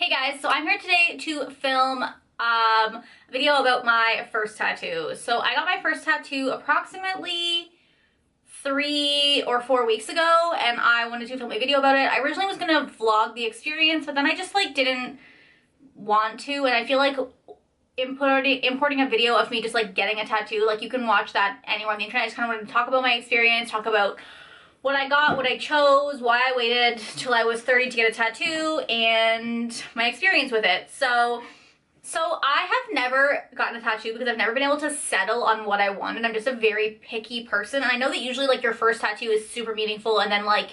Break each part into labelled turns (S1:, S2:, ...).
S1: Hey guys, so I'm here today to film a video about my first tattoo. So I got my first tattoo approximately 3 or 4 weeks ago, and I wanted to film a video about it. I originally was gonna vlog the experience, but then I just like didn't want to, and I feel like importing a video of me just like getting a tattoo, like you can watch that anywhere on the internet. I just kind of wanted to talk about my experience, talk about what I got, what I chose, why I waited till I was 30 to get a tattoo, and my experience with it. So I have never gotten a tattoo because I've never been able to settle on what I wanted. I'm just a very picky person, and I know that usually like your first tattoo is super meaningful, and then like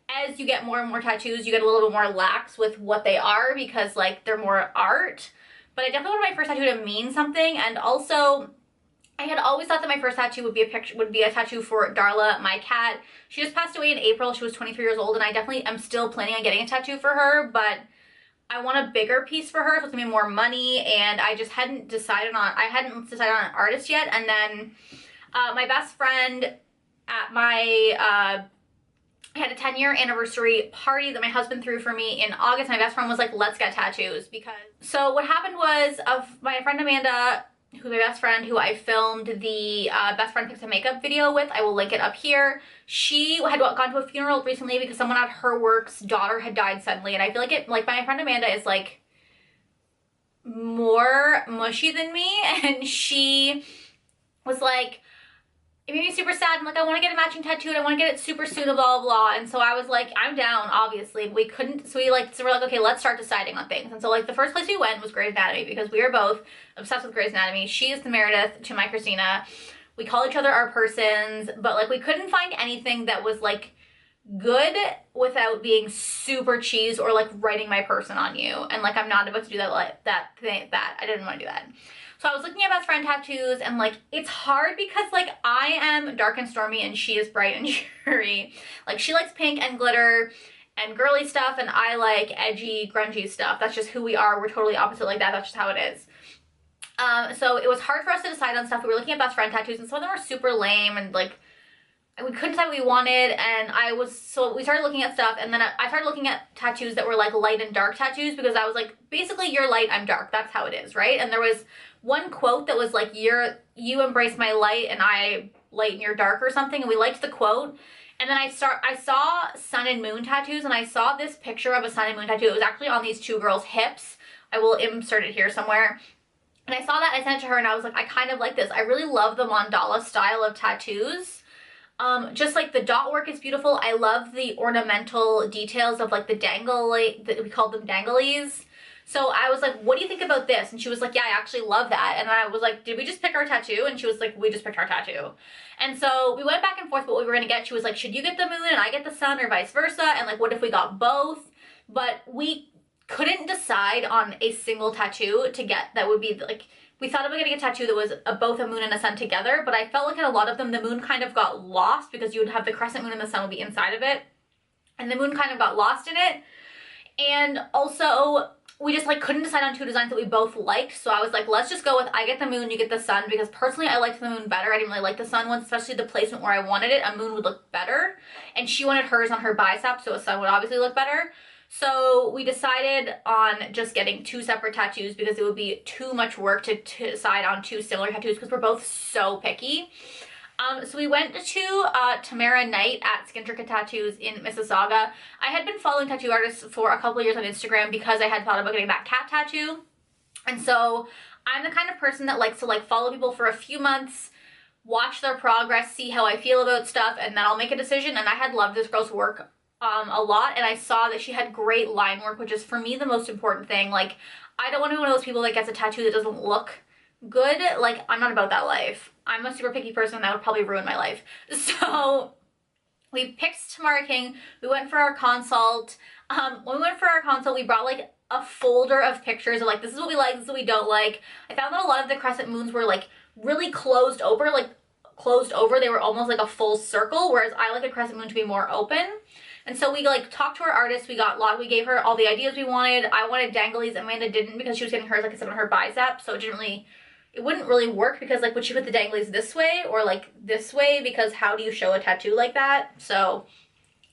S1: as you get more and more tattoos, you get a little bit more lax with what they are because like they're more art. But I definitely wanted my first tattoo to mean something, and also I had always thought that my first tattoo would be a tattoo for Darla, my cat. She just passed away in April. She was 23 years old, and I definitely am still planning on getting a tattoo for her, but I want a bigger piece for her, so it's gonna be more money, and I hadn't decided on an artist yet. And then my best friend at my I had a 10-year anniversary party that my husband threw for me in August. My best friend was like, let's get tattoos. So what happened was, my friend Amanda, who's my best friend, who I filmed the Best Friend Picks a Makeup video with, I will link it up here. She had gone to a funeral recently because someone at her work's daughter had died suddenly, and I feel like my friend Amanda is like more mushy than me, and she was like, it made me super sad. I'm like, I want to get a matching tattoo and I want to get it super soon, blah, blah, blah. And so I was like, I'm down, obviously. We couldn't, so we're like, okay, let's start deciding on things. And so like the first place we went was Grey's Anatomy because we are both obsessed with Grey's Anatomy. She is the Meredith to my Christina. We call each other our persons, but like we couldn't find anything that was like good without being super cheese or like writing my person on you. And like, I'm not about to do that, I didn't want to do that. So I was looking at best friend tattoos, and like it's hard because like I am dark and stormy and she is bright and cheery. Like she likes pink and glitter and girly stuff, and I like edgy, grungy stuff. That's just who we are. We're totally opposite like that. That's just how it is. So it was hard for us to decide on stuff. We were looking at best friend tattoos, and some of them were super lame, and like we couldn't decide what we wanted. And so we started looking at stuff, and then I started looking at tattoos that were like light and dark tattoos because I was like, basically you're light, I'm dark. That's how it is, right? And there was one quote that was like, you embrace my light and I lighten your dark or something, and we liked the quote. And then I saw sun and moon tattoos, and I saw this picture of a sun and moon tattoo. It was actually on these two girls' hips. I will insert it here somewhere. And I saw that, I sent it to her, and I was like, I kind of like this. I really love the mandala style of tattoos. Just like the dot work is beautiful. I love the ornamental details of like the we called them danglies. So I was like, what do you think about this? And she was like, yeah, I actually love that. And I was like, did we just pick our tattoo? And she was like, we just picked our tattoo. And so we went back and forth what we were gonna get. She was like, should you get the moon and I get the sun, or vice versa? And like, what if we got both? But we couldn't decide on a single tattoo to get that would be like, we thought about getting a tattoo that was both a moon and a sun together, but I felt like in a lot of them, the moon kind of got lost because you would have the crescent moon and the sun would be inside of it. And the moon kind of got lost in it. And also, we just like couldn't decide on two designs that we both liked. So I was like, let's just go with I get the moon, you get the sun, because personally I liked the moon better. I didn't really like the sun one, especially the placement where I wanted it. A moon would look better. And she wanted hers on her bicep, so a sun would obviously look better. So we decided on just getting two separate tattoos because it would be too much work to decide on two similar tattoos because we're both so picky. So we went to Tamara Knight at Skin Tricket Tattoos in Mississauga. I had been following tattoo artists for a couple of years on Instagram because I had thought about getting that cat tattoo. And so I'm the kind of person that likes to like follow people for a few months, watch their progress, see how I feel about stuff, and then I'll make a decision. And I had loved this girl's work a lot, and I saw that she had great line work, which is for me the most important thing. Like, I don't want to be one of those people that gets a tattoo that doesn't look good. Like, I'm not about that life. I'm a super picky person, that would probably ruin my life. So we picked Tamara King. We went for our consult. When we went for our consult, we brought like a folder of pictures of like, this is what we like, this is what we don't like. I found that a lot of the crescent moons were like really closed over. They were almost like a full circle, whereas I like a crescent moon to be more open. And so we like talked to our artist. We gave her all the ideas we wanted. I wanted danglies. Amanda didn't because she was getting hers, like I said, on her bicep. So it wouldn't really work because like, would she put the danglies this way or like this way? Because how do you show a tattoo like that? So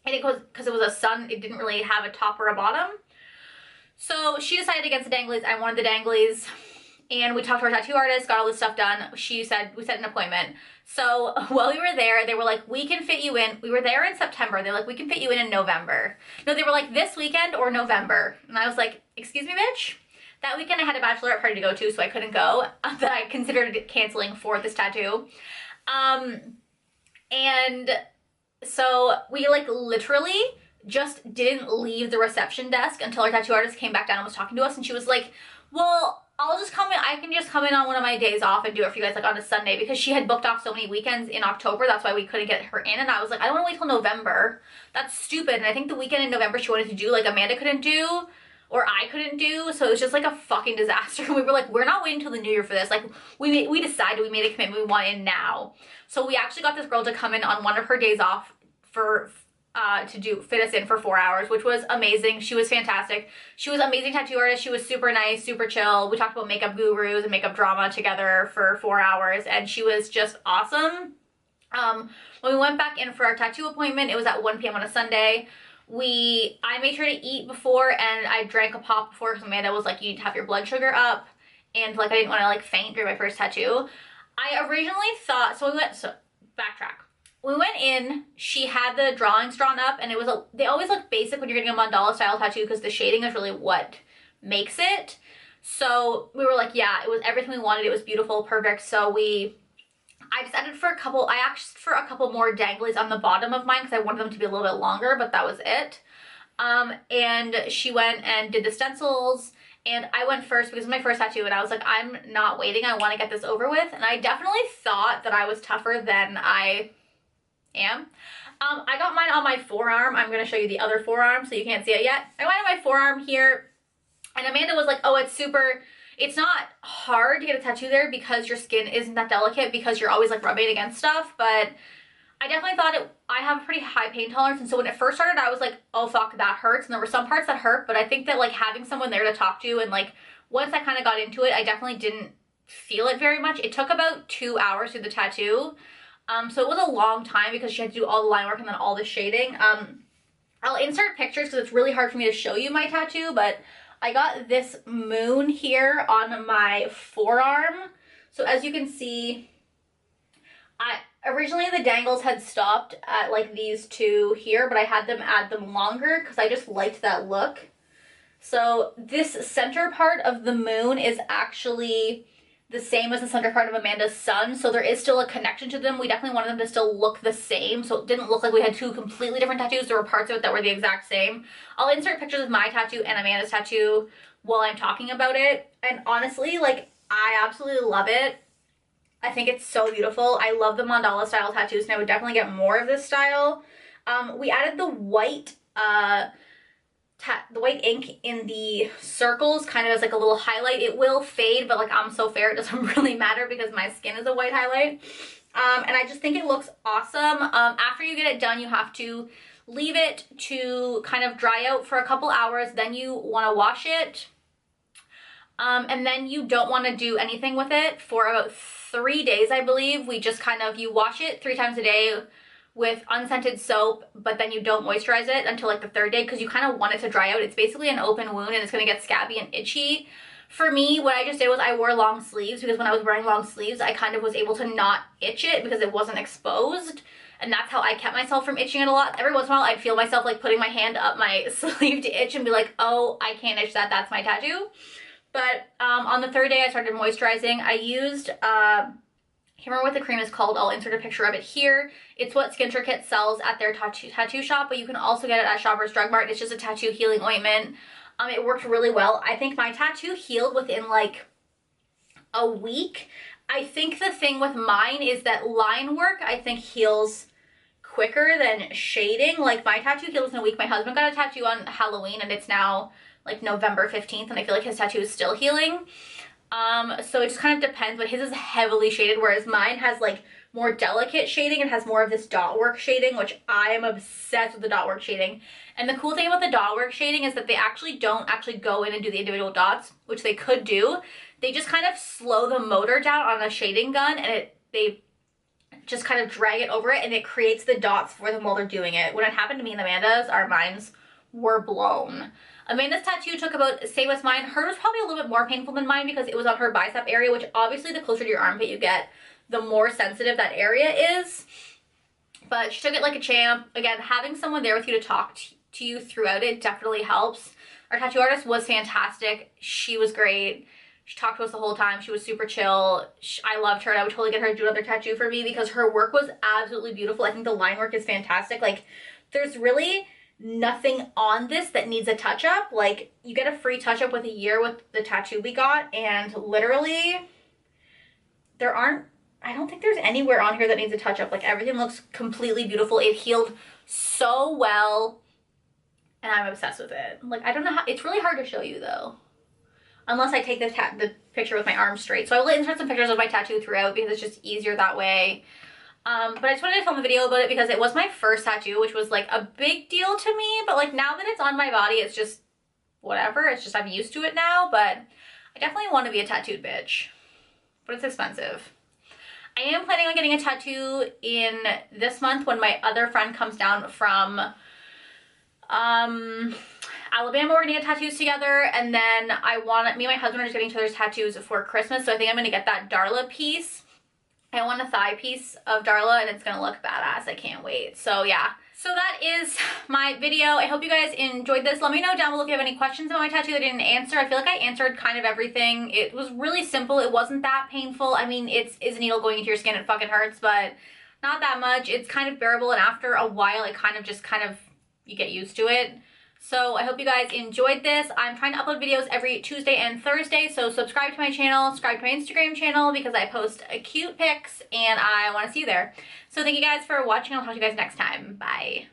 S1: I think because it was a sun, it didn't really have a top or a bottom. So So she decided against the danglies. I wanted the danglies. And we talked to our tattoo artist, got all this stuff done. She said, we set an appointment. So while we were there, they were like, we can fit you in. We were there in September. They're like, we can fit you in November. No, they were like, this weekend or November. And I was like, excuse me, bitch? That weekend I had a bachelorette party to go to, so I couldn't go. That I considered canceling for this tattoo. And so we like literally just didn't leave the reception desk until our tattoo artist came back down and was talking to us. And she was like, well, I'll just come in. I can just come in on one of my days off and do it for you guys like on a Sunday, because she had booked off so many weekends in October. That's why we couldn't get her in. And I was like, I don't want to wait till November. That's stupid. And I think the weekend in November she wanted to do, like Amanda couldn't do, or I couldn't do. So it was just like a fucking disaster. We were like, we're not waiting till the new year for this. Like we decided, we made a commitment, we want in now. So we actually got this girl to come in on one of her days off for to fit us in for 4 hours, which was amazing. She was fantastic. She was an amazing tattoo artist. She was super nice, super chill. We talked about makeup gurus and makeup drama together for 4 hours, and she was just awesome. When we went back in for our tattoo appointment, it was at 1 p.m. on a Sunday. I made sure to eat before, and I drank a pop before because Amanda was like, you need to have your blood sugar up, and like I didn't want to like faint during my first tattoo. I originally thought, backtrack. We went in, she had the drawings drawn up, and they always look basic when you're getting a mandala style tattoo because the shading is really what makes it. So we were like, yeah, it was everything we wanted. It was beautiful, perfect. So I decided I asked for a couple more danglies on the bottom of mine because I wanted them to be a little bit longer, but that was it. And she went and did the stencils, and I went first because it was my first tattoo, and I was like, I'm not waiting. I want to get this over with. And I definitely thought that I was tougher than I am. I got mine on my forearm. I'm going to show you the other forearm so you can't see it yet. I went on my forearm here, and Amanda was like, oh, it's not hard to get a tattoo there because your skin isn't that delicate because you're always like rubbing against stuff. But I definitely thought I have a pretty high pain tolerance, and so when it first started, I was like, oh fuck, that hurts. And there were some parts that hurt, but I think that like having someone there to talk to, and like once I kind of got into it, I definitely didn't feel it very much. It took about 2 hours to do the tattoo. So it was a long time because she had to do all the line work and then all the shading. I'll insert pictures because it's really hard for me to show you my tattoo, but I got this moon here on my forearm. So as you can see, originally the dangles had stopped at like these two here, but I had them add them longer because I just liked that look. So this center part of the moon is actually the same as the center part of Amanda's sun, so there is still a connection to them. We definitely wanted them to still look the same, so it didn't look like we had two completely different tattoos. There were parts of it that were the exact same. I'll insert pictures of my tattoo and Amanda's tattoo while I'm talking about it, and honestly, like, I absolutely love it. I think it's so beautiful. I love the mandala style tattoos, and I would definitely get more of this style. We added the white ink in the circles kind of as like a little highlight. It will fade, but like I'm so fair, it doesn't really matter because my skin is a white highlight. And I just think it looks awesome. After you get it done, you have to leave it to kind of dry out for a couple hours. Then you want to wash it. And then you don't want to do anything with it for about 3 days, I believe. You wash it 3 times a day with unscented soap, but then you don't moisturize it until like the 3rd day because you kind of want it to dry out. It's basically an open wound and it's going to get scabby and itchy. For me, what I just did was I wore long sleeves because when I was wearing long sleeves, I kind of was able to not itch it because it wasn't exposed. And that's how I kept myself from itching it a lot. Every once in a while, I'd feel myself like putting my hand up my sleeve to itch and be like, oh, I can't itch that. That's my tattoo. But on the 3rd day, I started moisturizing. I used... I can't remember what the cream is called. I'll insert a picture of it here. It's what Skin Kit sells at their tattoo shop, but you can also get it at Shoppers Drug Mart. It's just a tattoo healing ointment. It worked really well. I think my tattoo healed within like a week. I think the thing with mine is that line work, I think, heals quicker than shading. Like my tattoo heals in a week. My husband got a tattoo on Halloween and it's now like November 15th and I feel like his tattoo is still healing. So it just kind of depends, but his is heavily shaded, whereas mine has like more delicate shading and has more of this dot work shading, which I am obsessed with the dot work shading. And the cool thing about the dot work shading is that they don't actually go in and do the individual dots, which they could do. They just kind of slow the motor down on a shading gun and they just kind of drag it over it and it creates the dots for them while they're doing it. When it happened to me and Amanda's, our minds were blown. Amanda's tattoo took about the same as mine. Hers was probably a little bit more painful than mine because it was on her bicep area, which obviously the closer to your armpit you get, the more sensitive that area is. But she took it like a champ. Again, having someone there with you to talk to you throughout it definitely helps. Our tattoo artist was fantastic. She was great. She talked to us the whole time. She was super chill. I loved her, and I would totally get her to do another tattoo for me because her work was absolutely beautiful. I think the line work is fantastic. Like, there's really nothing on this that needs a touch-up. Like, you get a free touch-up with a year with the tattoo we got, and literally I don't think there's anywhere on here that needs a touch-up. Like, everything looks completely beautiful. It healed so well, and I'm obsessed with it. Like, I don't know how, it's really hard to show you though, unless I take the picture with my arm straight. So I will insert some pictures of my tattoo throughout because it's just easier that way. But I just wanted to film a video about it because it was my first tattoo, which was like a big deal to me. But like, now that it's on my body, it's just whatever. It's just I'm used to it now. But I definitely want to be a tattooed bitch. But it's expensive. I am planning on getting a tattoo in this month when my other friend comes down from Alabama. We're gonna get tattoos together, and then me and my husband are just getting each other's tattoos for Christmas, so I think I'm gonna get that Darla piece. I want a thigh piece of Darla, and it's gonna look badass. I can't wait. So yeah, so that is my video. I hope you guys enjoyed this. Let me know down below if you have any questions about my tattoo that I didn't answer. I feel like I answered kind of everything. It was really simple. It wasn't that painful. I mean, it's a needle going into your skin. It fucking hurts, but not that much. It's kind of bearable, and after a while, it kind of you get used to it. So I hope you guys enjoyed this. I'm trying to upload videos every Tuesday and Thursday, so subscribe to my channel, subscribe to my Instagram channel because I post cute pics and I want to see you there. So thank you guys for watching. I'll talk to you guys next time. Bye.